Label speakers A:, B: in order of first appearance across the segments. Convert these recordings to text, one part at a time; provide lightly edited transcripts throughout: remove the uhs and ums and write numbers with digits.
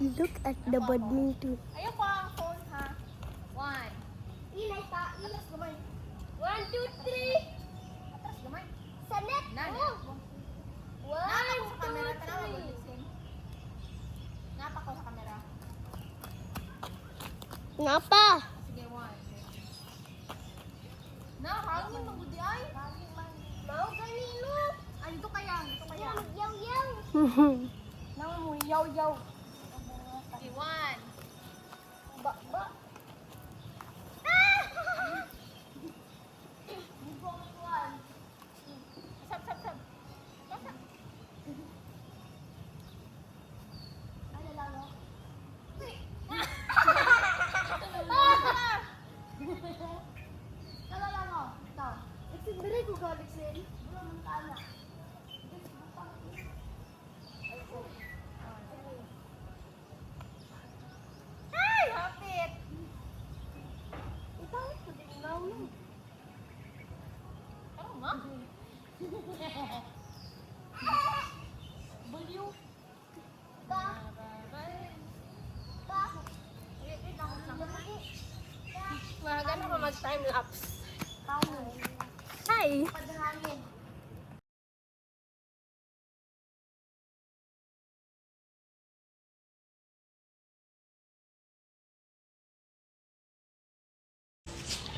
A: Look at the badminton.
B: Ayaw ko ang phone ha. 1. Ilay pa. Atras gamay. 1, 2, 3. Atras gamay. Sa net. Nana. Napa ko sa camera. Tanawa mo lisin. Napa ko sa camera.
A: Napa?
B: Sige, 1. Na, hangin magudi ay. Mau ganilo. Ay, ito kaya. Ito kaya. Yaw-yaw. Nawa mo, yaw-yaw. Sige, 1. Ba. Sab. Basa. Ano lang, no? Kala lang, oh. Ito. Nagsimbiri ko galit sin. Wala mong tala. Ay, hapit. Ito, tinglaw mo. Ano ma? Baliw. Ba? Magano ka mag-time lapse.
A: Hi.
B: Padhangin.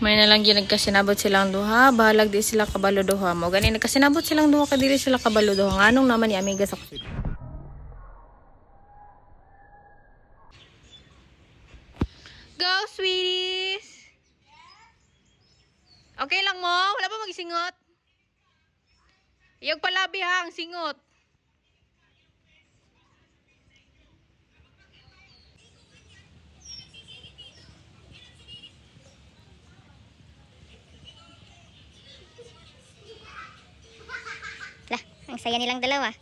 C: May nalang yun nagkasinabot silang duha, bahalag di sila kabalo duha mo. Gani nagkasinabot silang duha, kadili sila kabalo duha. Nganong naman ni amiga sa Go, sweeties! Okay lang mo? Wala pa magisingot? Iyog palabi ha, ang singot.
A: Lah, ang saya nilang dalawa.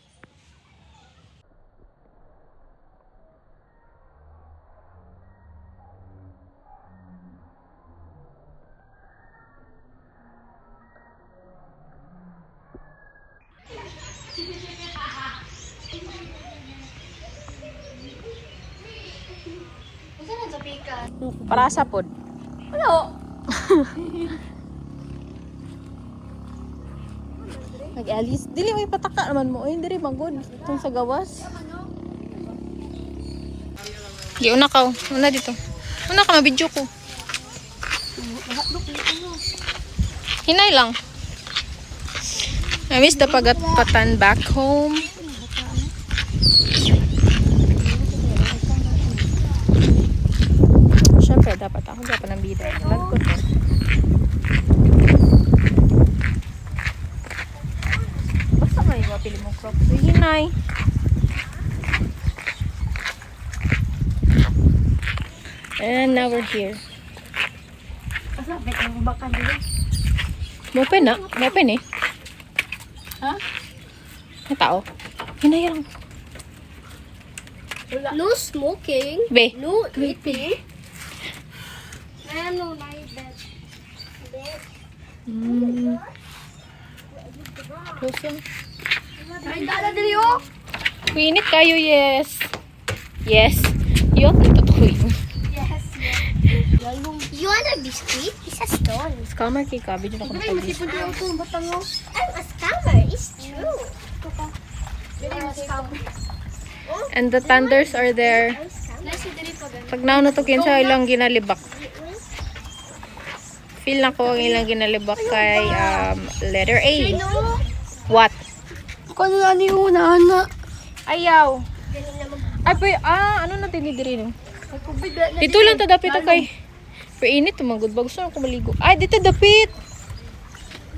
B: Saan sa pikas?
C: Para sa pod.
B: Ano?
C: Nag-alis. Dili may pataka naman mo. Ay, dili magod. Itong sa gawas. Giuna ka. Una dito. Una ka, mabidyo ko. Hinay lang. I miss the pagatpatan back home. Siyempre, dapat ako dapat ng bida. Lag ko to. Basta may mapili mo crop. So, hinay. And now we're here.
B: Masapit ang bakal dito.
C: Mopen na. Mopen eh.
B: Ha?
C: May tao. Hinay lang.
B: No smoking.
C: Be.
B: No eating. Ano, like that.
C: Close yan.
B: Ay, dala dili oh.
C: Kuinit kayo, yes. Yes. Yun, totoo yun.
B: Yes.
A: You want a biscuit? It's a stone.
C: Scammer kay ka. Video na ko
B: Ay, masipon din ako itong batang oh.
A: I'm a scammer. It's true.
C: And the thunders are there.
B: Nasi dili pa ganun.
C: Pag naunutukin sa ilang ginalibak. Feel na ko ang ilang ginalibak kay letter A. What?
B: Kung ano ni una, ana.
C: Ayaw. Ay, ano na tinidiri no?
B: Ay, kubig na.
C: Dito lang ta dapit o kay. Pero init, tumagod ba? Gusto na ko maligo. Ay, dito dapit.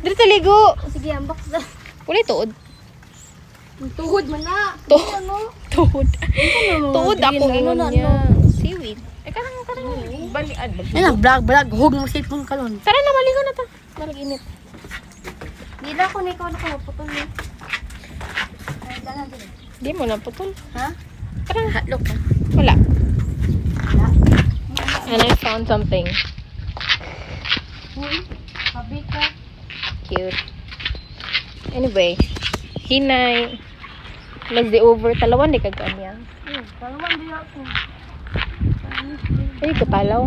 C: Dito ligo.
B: Sige, ambak na.
C: Wala tuod.
B: Tuhod man na.
C: Tuod. Tuod ako
B: Ano
C: ingon
B: na,
C: niya. Seaweed. Ay, karang balian.
B: Ay na, vlog. Hug mo cellphone kalon.
C: Tara na, maligo na ta. Marag init.
B: Di na ako na ikaw nakaputol niya. Ay, dala din.
C: Di mo na putol.
B: Ha?
C: Tara na.
B: Look.
C: Wala. And I found something.
B: Sabi ko.
C: Cute. Anyway, hinay. Plus the over talawan di kagkaan niya.
B: Talaman din ako.
C: Ay, katalaw.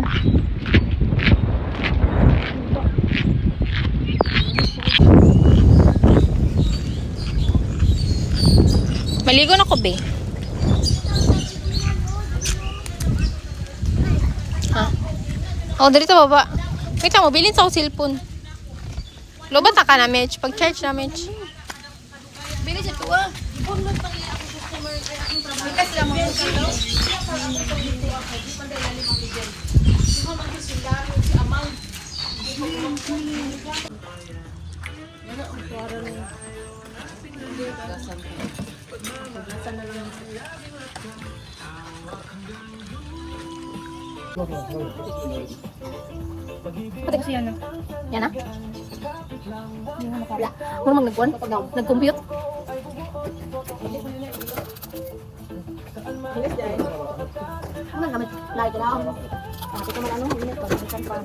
C: Maligo na ko, be. Ha? Oh, dito baba. Wait lang, mobilin sa akong cellphone. Lobat na ka na, Mitch. Pag-charge na, Mitch.
B: Bili siya tuwa. Bikas lang mo sa daw.
C: Pati kasi yan na. Yan na? Wala. Ano mang nagkuhan? Nag-compute?
B: Ano gamit? Lagi ka lang. Kasi kung ano, hindi na pag-isan pa.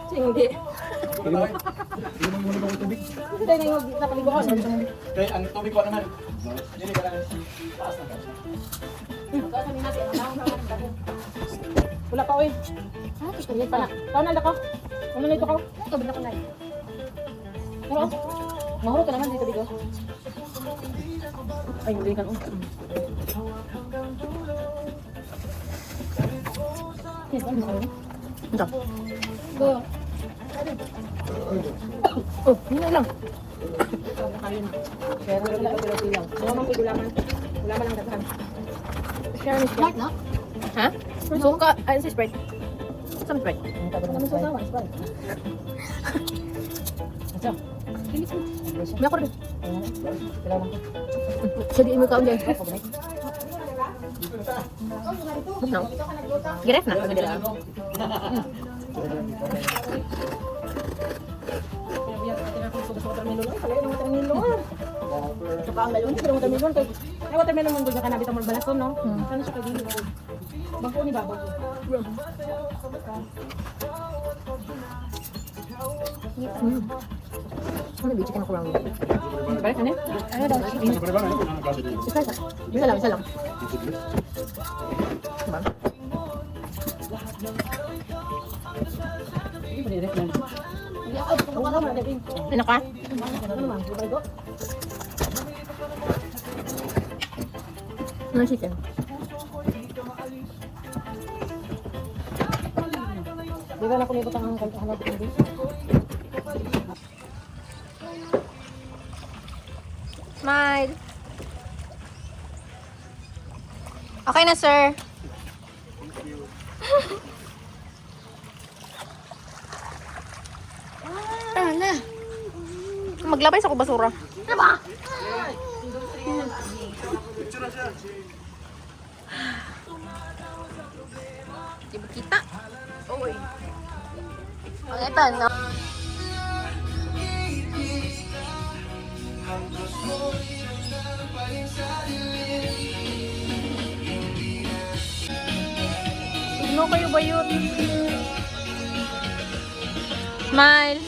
B: Hindi.
D: Hindi mo muna ako tubig.
B: Hindi na yung napaliguan.
D: Kaya ang tubig ko naman. Hindi ka lang taas na.
B: Wala pa, oy. Ah, gusto niya pala. Tao na ako. Ano na ito ko? Ito, bila ko na. Pero, mahuro ka naman dito, Bigo. Ay, hindi ka.
C: Ito.
B: Go.
C: Oh, yun na lang.
B: Pero wala ka lang. Wala mang gulaman. Gulaman lang daghan.
C: Share ni
B: Smart, no?
C: Ha? Suka. Ayun si Sprite. Saan Sprite?
B: Kami sa sawan, Sprite.
C: Ito.
B: Bilis mo.
C: May ako rin.
B: Kailangan ko.
C: Sige, imo kaon dyan. No. Giref na. Pagdala.
B: Saka ang balon, pero watermelon kay ay watermelon mong gulga kanabit mo balason, no? Ano siya kay dili ko. Bangko ni baba.
C: Ano ba chicken ako lang?
B: Balik na. Ano daw?
C: Isa lang, isa lang. Diba? Ano ka? Ano chicken?
B: Di ba na kulibot ang hanap ng dish?
C: Smile. Okay na, sir.
B: Ano?
C: Maglabay sa ko basura.
B: Ano ba?
C: Di ba kita? Uy. Ang ito, no? Ano kayo ba yun? Smile.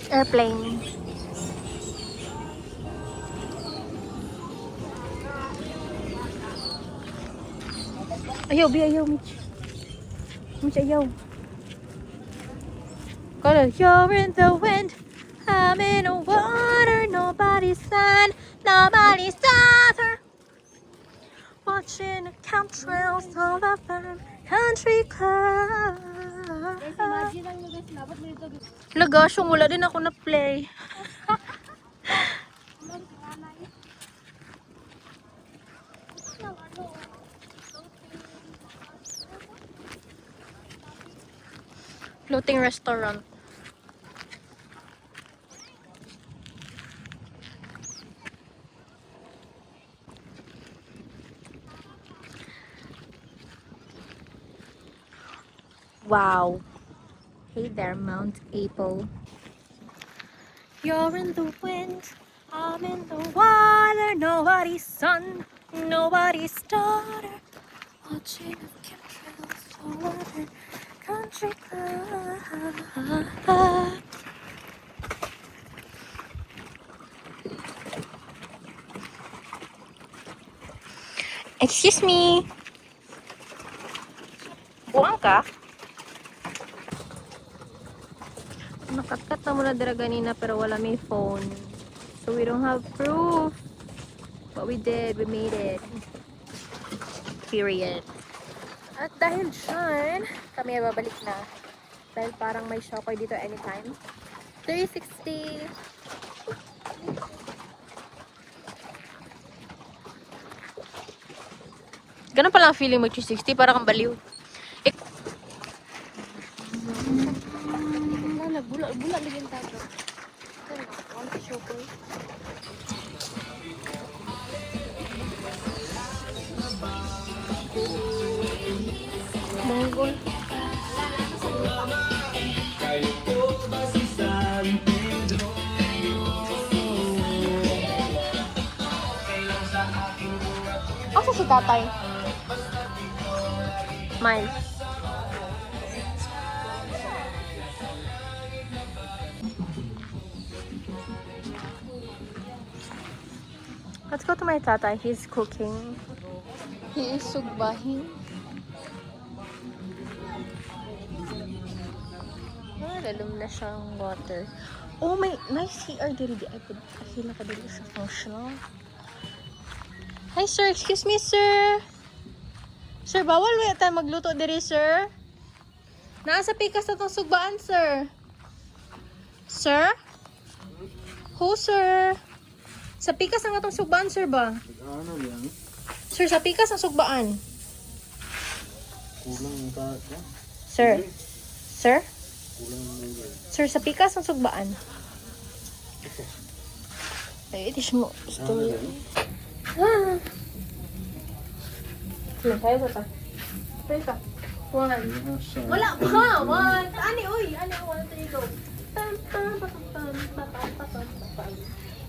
C: Airplane. Ayaw, Bi, ayaw, Mitch. Mitch, ayaw. Kala, you're in the wind, I'm in the water, nobody's sun, nobody's daughter. Watching the chemtrails of a fun country club.
B: Imagine lang nyo guys, nabot mo dito.
C: Lagasyo, wala din ako na-play. Floating restaurant. Wow. Hey there, Mount April. You're in the wind, I'm in the water. Nobody's son, nobody's daughter. Watching of chemtrails all over country club. Excuse me. Buwang ka? Nakakat na muna dira ganina pero wala may phone. So we don't have proof. But we did. We made it. Period. At dahil dyan, kami ay babalik na. Dahil parang may shopper dito anytime. 360. Ganun pala ang feeling mo 360. Para kang baliw. Bula lagyan tayo. One shopper. Monggol. Asa si tatay? Miles. Let's go to my tatay. He's cooking. He is sugbahin. Lalum na siyang water. Oh, may CR diri di. I feel like dili siya functional. Hi sir, excuse me sir. Sir, bawal wala tayo magluto diri sir. Nasa pikas na tong sugbaan sir. Sir? Who sir? Sa pikas ang atong sugbaan sir ba?
D: Ano yan?
C: Sir, sa pikas ang sugbaan.
D: Kulang ka.
C: Sir? Sir?
D: Kulang mo yan.
C: Sir, sa pikas ang sugbaan. Ay, it is mo. Story. Ah. Sino tayo ba ta? Tayo ka. One. Wala pa! One! Ani, uy! Ani, one, three, go. Pam, pam, pam, pam, pam, pam, pam, pam, pam.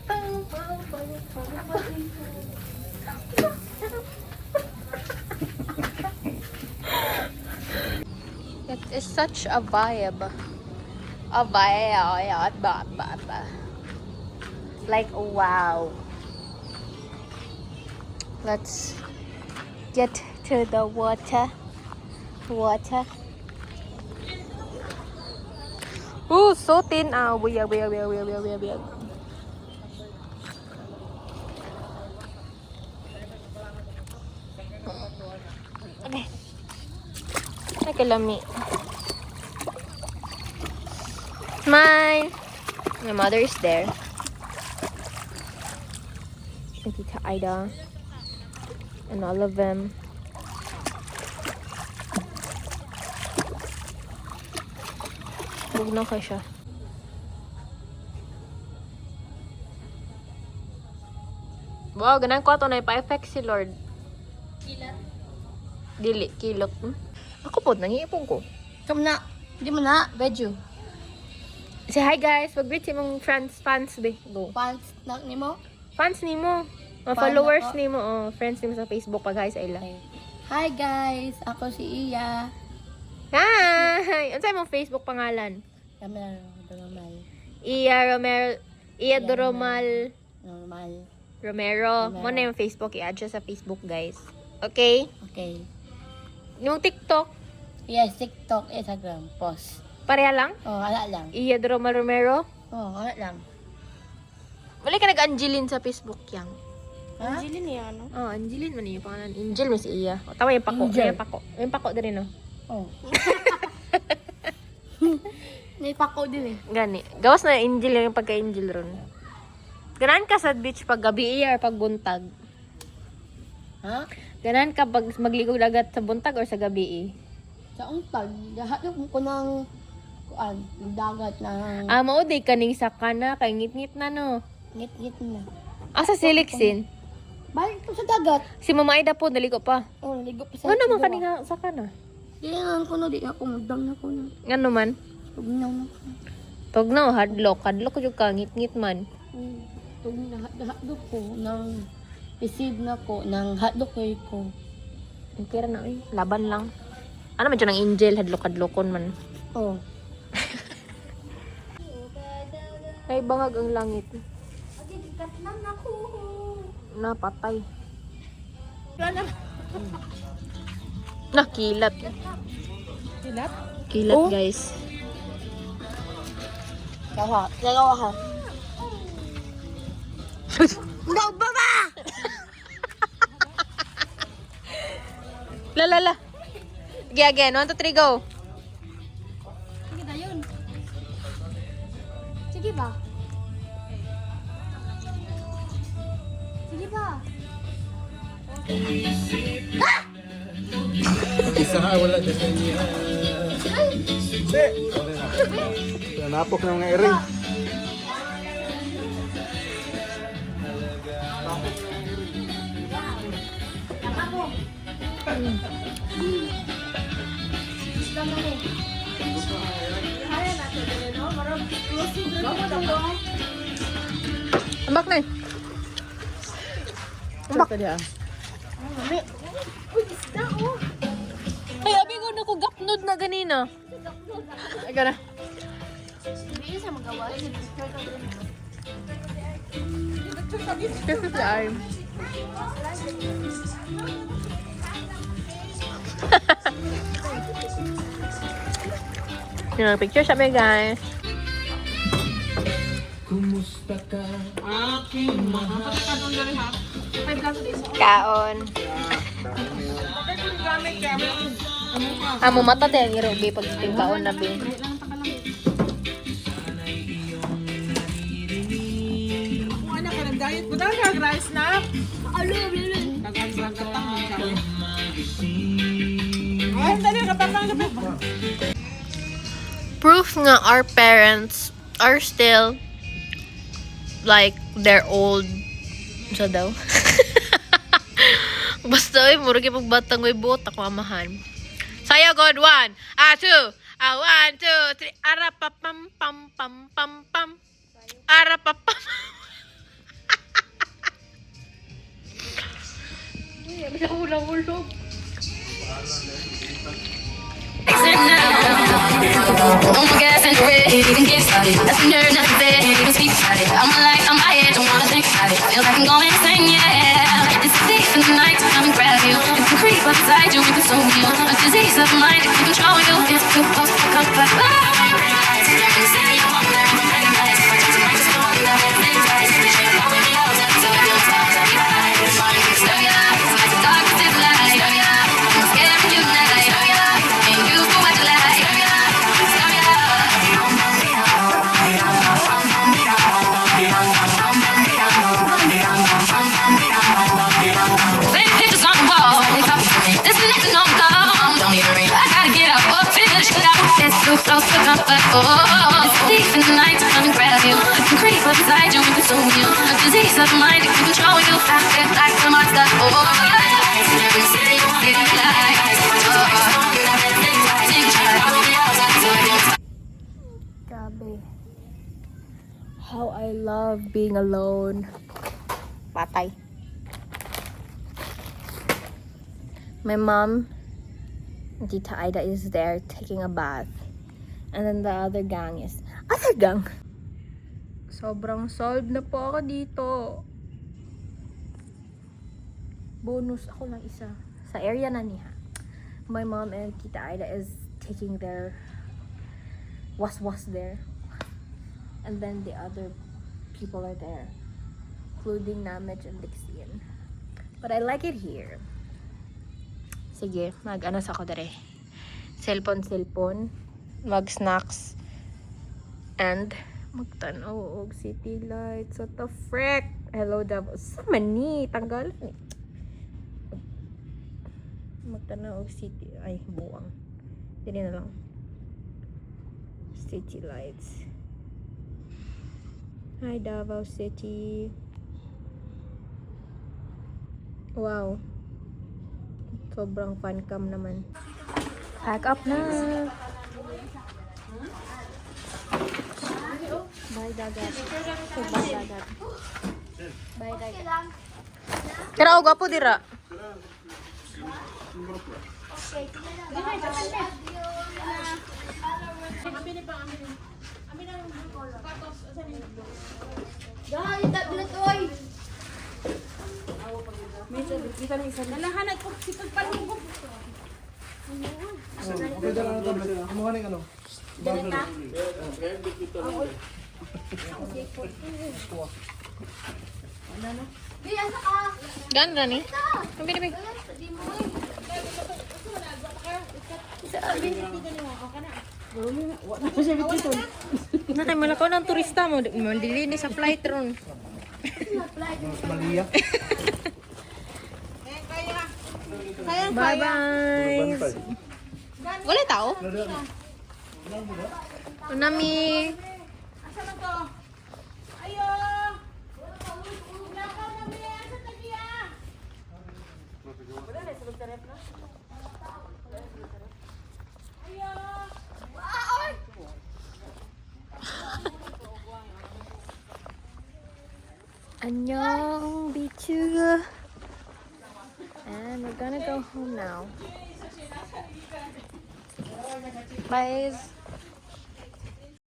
C: Pam, pam, pam, pam, pam. It is such a vibe. A vibe. Like, wow. Let's get to the water. Ooh, so thin. Buyag. Okay. Ay, kalami. Smile. My mother is there. And Tita Ida. And all of them. Huwag na kayo siya. Wow, ganang ko ito na ipa-effect si Lord. Dili, kilot. Ako po, nangiipon ko.
B: Come na. Hindi mo na.
C: Bedyo. Say hi guys. Mag-greet si mong fans, be. Go.
B: Pants na ni mo.
C: Fans ni mo. Mga
B: Fan
C: followers
B: ako.
C: ni mo. Oh, friends ni mo sa Facebook. Pag hi sa ila.
B: Hi guys. Ako si Iya.
C: Hi! Ano sa'yo mong Facebook pangalan?
B: Kami na normal.
C: Iya Romero. Iya Doromal
B: Normal.
C: Romero. Mo na yung Facebook. I-add siya sa Facebook guys. Okay?
B: Okay.
C: Yung TikTok.
B: Yes, TikTok, Instagram, post.
C: Pareha lang?
B: Oh, wala lang.
C: Iya Doromal Romero.
B: Oh, wala lang.
C: Wala ka nag-Angeline sa Facebook yang.
B: Ha?
A: niya, ano?
C: Oh, Angeline man yung pangalan. Angel mo si Iya. O, tama yung pako.
B: Angel.
C: Yung pako. Yung pako din no?
B: Oh. Naipako din eh.
C: Gani. Gawas na Angel yung pagka-Angel ron. Ganan ka sa beach pag gabi or pag buntag?
B: Ha?
C: Ganan ka pag magligog dagat sa buntag or sa gabi?
B: Sa untag, lahat ko ng kuan, ng dagat na
C: Mauday kaning sa kana kay ngit-ngit na no.
B: ngit-ngit na.
C: Asa si Lexin?
B: Balik to sa dagat.
C: Si Mama Aida po naligo pa.
B: Oh, naligo pa sa
C: Ano naman
B: dua.
C: kaning sa kana?
B: Kailangan ko na di ako magdang na ko na.
C: Ano man?
B: Tugnaw na ko.
C: Tugnaw, hadlok. Hadlok yung ka, ngit-ngit man.
B: Tugnaw na hadlok ko nang isib na ko nang hadlok ko.
C: Okay na, eh. Laban lang. Ano man dyan ng angel, hadlok-hadlokon man.
B: Oh.
C: Ay, bangag ang langit.
B: Agad lang ako.
C: Napatay. Kilat.
A: Kilat?
C: Kilat, guys.
B: Dalawa ha. No, baba!
C: La. Sige, again. 1, 2, 3, go.
B: Sige na yun. Sige ba? Sige ba?
D: Isa nga, wala dyan sa niya. Hindi! Nanapok na mga ering.
C: Ambak na eh. Ambak. Ay, abi ko na ko gapnod na ganina. Ay, gana.
B: Hindi sa magawa.
C: Kasi si Arm. Yung picture sa may guys.
D: Kumusta ka?
C: Kaon. Amo mata tayo ang irobi pag kaon na bin.
A: Ano ka nag-diet? Buta ka rice na? Ay, dali ka pa
C: Proof nga our parents are still like they're old. So daw. Basta ay murag yung pagbatang may buot ako amahan. Sayo God 1, 2, 1, 2, 3. Ara pa pam pam pam pam pam. Ara pa pam. Uy, abi na hulog.
E: Don't forget and ready, even get started. That's the nerve, not the bed, even speak about it. I'm alive, I'm high, don't wanna think about it. Feel like I'm going insane, yeah. It's safe in the night to come and grab you. It can creep up inside you and consume you. A disease of the mind, it can control you. It's too close to come back. Close to comfort, oh, it's deep in the night to come and grab you. It can creep up inside you and consume you. A disease of the mind, it can control you. I feel like a monster, oh,
C: Grabe. How I love being alone. Patay. My mom, Tita Aida, is there taking a bath. And then the other gang is... Other gang? Sobrang solved na po ako dito. Bonus ako lang isa. Sa area na niya. My mom and Tita Aida is taking their was there. And then the other people are there. Including Namej and Dixian. But I like it here. Sige, mag-ano sa ako dere. Cellphone. Mag-snacks. And magtanaw og city lights. What the frick? Hello, Davao. Sa mani, tanggalan eh. Magtanaw og city. Ay, buwang. Dili na lang. City lights. Hi, Davao City. Wow. Sobrang fun cam naman.
A: Pack up na. Bye, dagat. Okay, bye, dagat. Bye, dagat.
C: Tara, o gwapo dira.
B: Dahil tablet oy.
D: Okay, dala na tablet. Kumuha ng ano?
B: Bi, asa ka?
C: Ganda ni. Ang binibi. Natay malakaw ng turista mo. Mandili ni sa flight ron.
D: Malia.
C: Bye-bye. Wala tao? Unami. Annyeong bichu. And we're gonna go home now. Bye.